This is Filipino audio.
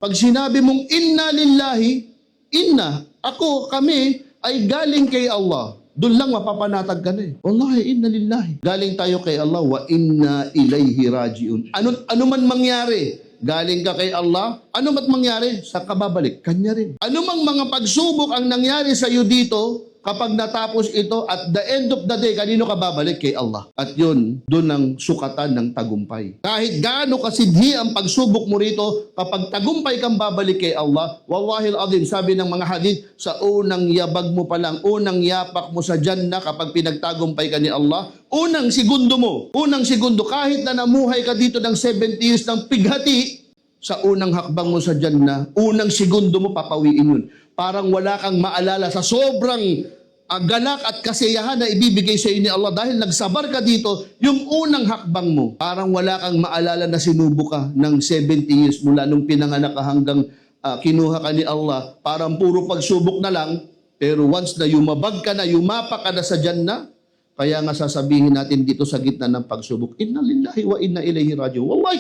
Pag sinabi mong inna lillahi, inna, ako, kami, ay galing kay Allah. Doon lang mapapanatag ka na eh. Wallahi, inna lillahi. Galing tayo kay Allah, wa inna ilayhi rajiun. Ano man mangyari, galing ka kay Allah, ano man mangyari, sa kababalik, kanya rin. Ano mang mga pagsubok ang nangyari sa iyo dito, kapag natapos ito, at the end of the day, kanino ka babalik? Kay Allah. At yun, doon ang sukatan ng tagumpay. Kahit gaano kasidhi ang pagsubok mo rito, kapag tagumpay kang babalik kay Allah, wallahi al-azim, sabi ng mga hadith, sa unang yabag mo pa lang, unang yapak mo sa Jannah, kapag pinagtagumpay ka ni Allah, unang segundo mo, kahit na namuhay ka dito ng 70 years ng pighati, sa unang hakbang mo sa Jannah, unang segundo mo papawiin yun. Parang wala kang maalala sa sobrang galak at kasiyahan na ibibigay sa iyo ni Allah dahil nagsabar ka dito, yung unang hakbang mo, parang wala kang maalala na sinubo ka ng 70 years mula nung pinanganak ka hanggang kinuha ka ni Allah. Parang puro pagsubok na lang, pero once na yumabag ka na, yumapak ka na sa Jannah, kaya nga sasabihin natin dito sa gitna ng pagsubok, inna lillahi wa inna ilayhi rajiun. Wallahi,